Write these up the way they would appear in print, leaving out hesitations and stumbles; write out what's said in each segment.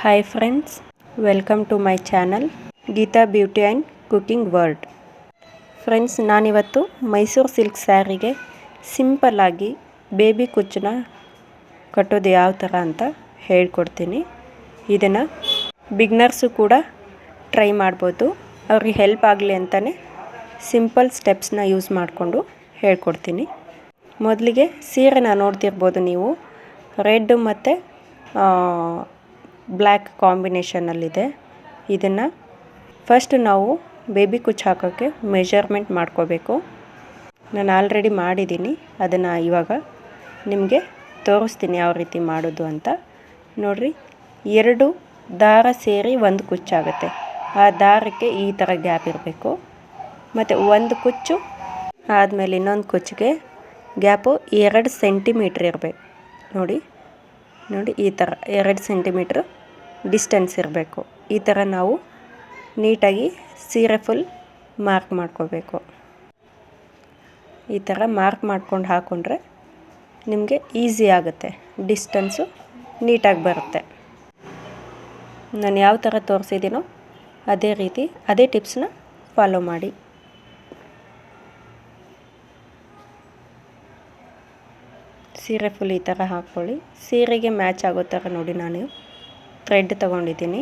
Hi friends, welcome to my channel Geeta beauty and cooking world. Friends, ನಾನಿವತ್ತು Mysore silk ಸ್ಯಾರಿಗೆ ಸಿಂಪಲ್ಲಾಗಿ baby ಕುಚ್ಚನ್ನ ಕಟ್ಟೋದು ಯಾವ ಥರ ಅಂತ ಹೇಳ್ಕೊಡ್ತೀನಿ. ಇದನ್ನು ಬಿಗ್ನರ್ಸು ಕೂಡ ಟ್ರೈ ಮಾಡ್ಬೋದು. ಅವ್ರಿಗೆ ಹೆಲ್ಪ್ ಆಗಲಿ ಅಂತಲೇ ಸಿಂಪಲ್ ಸ್ಟೆಪ್ಸ್ನ ಯೂಸ್ ಮಾಡಿಕೊಂಡು ಹೇಳ್ಕೊಡ್ತೀನಿ. ಮೊದಲಿಗೆ ಸೀರೆನ ನೋಡ್ತಿರ್ಬೋದು ನೀವು, ರೆಡ್ ಮತ್ತು ಬ್ಲ್ಯಾಕ್ ಕಾಂಬಿನೇಷನಲ್ಲಿದೆ. ಇದನ್ನು ಫಸ್ಟ್ ನಾವು ಬೇಬಿ ಕುಚ್ಚು ಹಾಕೋಕ್ಕೆ ಮೆಷರ್ಮೆಂಟ್ ಮಾಡ್ಕೋಬೇಕು. ನಾನು ಆಲ್ರೆಡಿ ಮಾಡಿದ್ದೀನಿ, ಅದನ್ನು ಇವಾಗ ನಿಮಗೆ ತೋರಿಸ್ತೀನಿ ಯಾವ ರೀತಿ ಮಾಡೋದು ಅಂತ. ನೋಡಿರಿ, 2 ದಾರ ಸೇರಿ ಒಂದು ಕುಚ್ಚಾಗುತ್ತೆ. ಆ ದಾರಕ್ಕೆ ಈ ಥರ ಗ್ಯಾಪ್ ಇರಬೇಕು. ಮತ್ತು ಒಂದು ಕುಚ್ಚು ಆದಮೇಲೆ ಇನ್ನೊಂದು ಕುಚ್ಚಿಗೆ ಗ್ಯಾಪು 2 ಸೆಂಟಿಮೀಟ್ರ್ ಇರಬೇಕು. ನೋಡಿ, ಈ ಥರ 2 ಸೆಂಟಿಮೀಟ್ರ್ ಡಿಸ್ಟೆನ್ಸ್ ಇರಬೇಕು. ಈ ಥರ ನಾವು ನೀಟಾಗಿ ಸೀರೆ ಫುಲ್ ಮಾರ್ಕ್ ಮಾಡ್ಕೋಬೇಕು. ಈ ಥರ ಮಾರ್ಕ್ ಮಾಡ್ಕೊಂಡು ಹಾಕ್ಕೊಂಡ್ರೆ ನಿಮಗೆ ಈಸಿ ಆಗುತ್ತೆ, ಡಿಸ್ಟೆನ್ಸು ನೀಟಾಗಿ ಬರುತ್ತೆ. ನಾನು ಯಾವ ಥರ ತೋರಿಸಿದ್ದೀನೋ ಅದೇ ರೀತಿ ಅದೇ ಟಿಪ್ಸ್ನ ಫಾಲೋ ಮಾಡಿ. ಸೀರೆ ಫುಲ್ ಈ ಥರ ಹಾಕ್ಕೊಳ್ಳಿ. ಸೀರೆಗೆ ಮ್ಯಾಚ್ ಆಗೋ ಥರ ನೋಡಿ, ನಾನು ಥ್ರೆಡ್ ತೊಗೊಂಡಿದ್ದೀನಿ.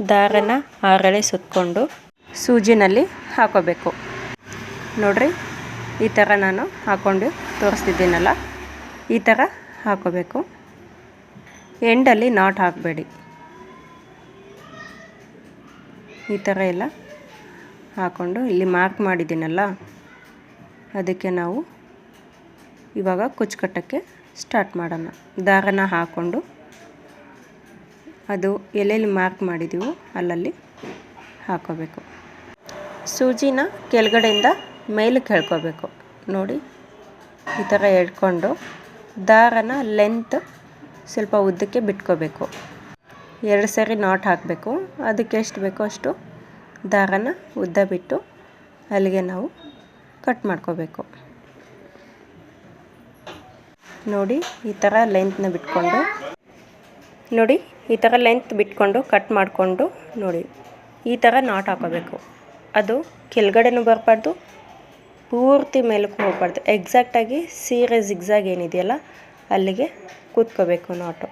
ದಾರನ 6 ಎಳೆ ಸುತ್ತಕೊಂಡು ಸೂಜಿನಲ್ಲಿ ಹಾಕೋಬೇಕು. ನೋಡಿರಿ, ಈ ಥರ ನಾನು ಹಾಕ್ಕೊಂಡು ತೋರಿಸ್ತಿದ್ದೀನಲ್ಲ, ಈ ಥರ ಹಾಕೋಬೇಕು. ಎಂಡಲ್ಲಿ ನಾಟ್ ಹಾಕಬೇಡಿ. ಈ ಥರ ಎಲ್ಲ ಹಾಕ್ಕೊಂಡು ಇಲ್ಲಿ ಮಾರ್ಕ್ ಮಾಡಿದ್ದೀನಲ್ಲ, ಅದಕ್ಕೆ ನಾವು ಇವಾಗ ಕುಚ್ಚು ಕಟ್ಟೋಕ್ಕೆ ಸ್ಟಾರ್ಟ್ ಮಾಡೋಣ. ದಾರನ ಹಾಕ್ಕೊಂಡು ಅದು ಎಲ್ಲೆಲ್ಲಿ ಮಾರ್ಕ್ ಮಾಡಿದ್ದೀವೋ ಅಲ್ಲಲ್ಲಿ ಹಾಕೋಬೇಕು. ಸೂಜಿನ ಕೆಳಗಡೆಯಿಂದ ಮೇಲಕ್ಕೆ ಎಳ್ಕೋಬೇಕು. ನೋಡಿ, ಈ ಥರ ಎಳ್ಕೊಂಡು ದಾರನ ಲೆಂತ್ ಸ್ವಲ್ಪ ಉದ್ದಕ್ಕೆ ಬಿಟ್ಕೋಬೇಕು. 2 ಸರಿ ನಾಟ್ ಹಾಕಬೇಕು. ಅದಕ್ಕೆ ಎಷ್ಟು ಬೇಕೋ ಅಷ್ಟು ದಾರನ ಉದ್ದ ಬಿಟ್ಟು ಅಲ್ಲಿಗೆ ನಾವು ಕಟ್ ಮಾಡ್ಕೋಬೇಕು. ನೋಡಿ, ಈ ಥರ ಲೆಂತ್ನ ಬಿಟ್ಕೊಂಡು ಕಟ್ ಮಾಡಿಕೊಂಡು ನೋಡಿ, ಈ ಥರ ನಾಟ್ ಹಾಕೋಬೇಕು. ಅದು ಕೆಳಗಡೆನೂ ಬರಬಾರ್ದು, ಪೂರ್ತಿ ಮೇಲಕ್ಕೂ ಹೋಗಬಾರ್ದು. ಎಕ್ಸಾಕ್ಟಾಗಿ ಸೀರೆ ಜಿಗ್ಜಾಗ್ ಏನಿದೆಯಲ್ಲ ಅಲ್ಲಿಗೆ ಕೂತ್ಕೋಬೇಕು ನಾಟು.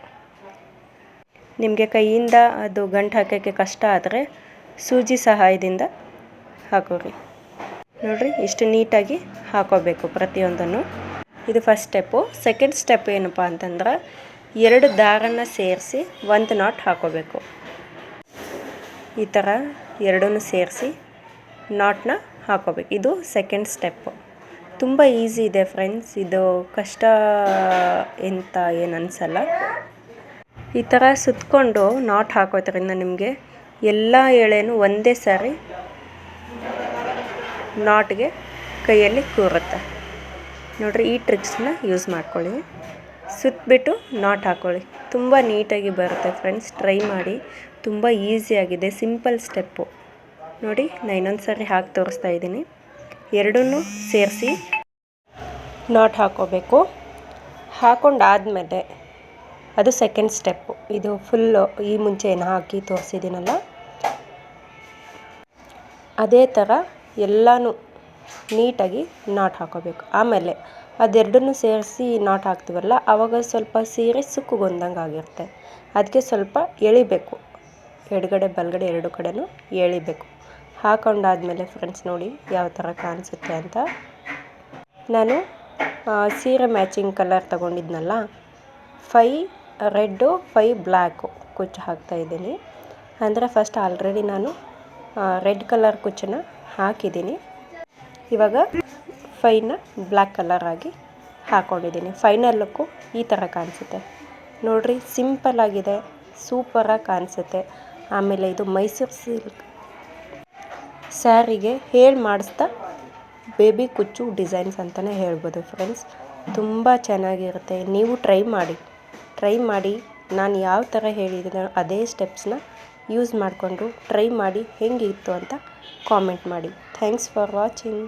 ನಿಮಗೆ ಕೈಯಿಂದ ಅದು ಗಂಟು ಹಾಕೋಕ್ಕೆ ಕಷ್ಟ ಆದರೆ ಸೂಜಿ ಸಹಾಯದಿಂದ ಹಾಕೋರಿ. ನೋಡಿರಿ, ಇಷ್ಟು ನೀಟಾಗಿ ಹಾಕೋಬೇಕು ಪ್ರತಿಯೊಂದನ್ನು. ಇದು ಫಸ್ಟ್ ಸ್ಟೆಪ್ಪು. ಸೆಕೆಂಡ್ ಸ್ಟೆಪ್ ಏನಪ್ಪ ಅಂತಂದ್ರೆ, 2 ದಾರನ ಸೇರಿಸಿ ಒಂದು ನಾಟ್ ಹಾಕೋಬೇಕು. ಈ ಥರ 2 ಸೇರಿಸಿ ನಾಟ್ನ ಹಾಕೋಬೇಕು. ಇದು ಸೆಕೆಂಡ್ ಸ್ಟೆಪ್ಪು. ತುಂಬ ಈಸಿ ಇದೆ ಫ್ರೆಂಡ್ಸ್, ಇದು ಕಷ್ಟ ಅಂತ ಏನು ಅನಿಸಲ್ಲ. ಈ ಥರ ಸುತ್ತಕೊಂಡು ನಾಟ್ ಹಾಕೋದ್ರಿಂದ ನಿಮಗೆ ಎಲ್ಲ ಎಳೆನೂ ಒಂದೇ ಸಾರಿ ನಾಟ್ಗೆ ಕೈಯಲ್ಲಿ ಕೂರುತ್ತೆ. ನೋಡಿರಿ, ಈ ಟ್ರಿಕ್ಸ್ನ ಯೂಸ್ ಮಾಡ್ಕೊಳ್ಳಿ. ಸುತ್ತಬಿಟ್ಟು ನಾಟ್ ಹಾಕ್ಕೊಳ್ಳಿ. ತುಂಬ ನೀಟಾಗಿ ಬರುತ್ತೆ ಫ್ರೆಂಡ್ಸ್, ಟ್ರೈ ಮಾಡಿ. ತುಂಬ ಈಸಿಯಾಗಿದೆ, ಸಿಂಪಲ್ ಸ್ಟೆಪ್ಪು. ನೋಡಿ, ನಾನು ಇನ್ನೊಂದು ಸಾರಿ ಹಾಕಿ ತೋರಿಸ್ತಾ ಇದ್ದೀನಿ. 2 ಸೇರಿಸಿ ನಾಟ್ ಹಾಕೋಬೇಕು. ಹಾಕೊಂಡಾದಮೇಲೆ ಅದು ಸೆಕೆಂಡ್ ಸ್ಟೆಪ್ಪು. ಇದು ಫುಲ್ಲು ಈ ಮುಂಚೆ ಏನು ಹಾಕಿ ತೋರಿಸಿದ್ದೀನಲ್ಲ, ಅದೇ ಥರ ಎಲ್ಲನೂ ನೀಟಾಗಿ ನಾಟ್ ಹಾಕೋಬೇಕು. ಆಮೇಲೆ ಅದೆರಡನ್ನೂ ಸೇರಿಸಿ ನಾಟ್ ಹಾಕ್ತೀವಲ್ಲ, ಆವಾಗ ಸ್ವಲ್ಪ ಸೀರೆ ಸುಕ್ಕುಗೊಂದಂಗೆ ಆಗಿರುತ್ತೆ. ಅದಕ್ಕೆ ಸ್ವಲ್ಪ ಎಳಿಬೇಕು, ಎಡಗಡೆ ಬಲಗಡೆ 2 ಕಡೆನೂ ಎಳಿಬೇಕು. ಹಾಕೊಂಡಾದಮೇಲೆ ಫ್ರೆಂಡ್ಸ್ ನೋಡಿ ಯಾವ ಥರ ಕಾಣಿಸುತ್ತೆ ಅಂತ. ನಾನು ಸೀರೆ ಮ್ಯಾಚಿಂಗ್ ಕಲರ್ ತಗೊಂಡಿದ್ನಲ್ಲ, 5 ರೆಡ್ಡು 5 ಬ್ಲ್ಯಾಕು ಕುಚ್ಚು ಹಾಕ್ತಾಯಿದ್ದೀನಿ. ಅಂದರೆ ಫಸ್ಟ್ ಆಲ್ರೆಡಿ ನಾನು ರೆಡ್ ಕಲರ್ ಕುಚ್ಚನ್ನು ಹಾಕಿದ್ದೀನಿ. ಇವಾಗ 5ನ ಬ್ಲ್ಯಾಕ್ ಕಲರ್ ಆಗಿ ಹಾಕ್ಕೊಂಡಿದ್ದೀನಿ. ಫೈನಲ್ ಲುಕ್ಕು ಈ ಥರ ಕಾಣಿಸುತ್ತೆ. ನೋಡಿರಿ, ಸಿಂಪಲ್ಲಾಗಿದೆ, ಸೂಪರಾಗಿ ಕಾಣಿಸುತ್ತೆ. ಆಮೇಲೆ ಇದು ಮೈಸೂರು ಸಿಲ್ಕ್ ಸ್ಯಾರಿಗೆ ಮಾಡಿಸ್ತಾ ಬೇಬಿ ಕುಚ್ಚು ಡಿಸೈನ್ಸ್ ಅಂತಲೇ ಹೇಳ್ಬೋದು ಫ್ರೆಂಡ್ಸ್. ತುಂಬ ಚೆನ್ನಾಗಿರುತ್ತೆ. ನೀವು ಟ್ರೈ ಮಾಡಿ. ನಾನು ಯಾವ ಥರ ಹೇಳಿದ್ದೀನೋ ಅದೇ ಸ್ಟೆಪ್ಸ್ನ ಯೂಸ್ ಮಾಡಿಕೊಂಡು ಟ್ರೈ ಮಾಡಿ ಹೇಗಿತ್ತು ಅಂತ ಕಾಮೆಂಟ್ ಮಾಡಿ. Thanks for watching.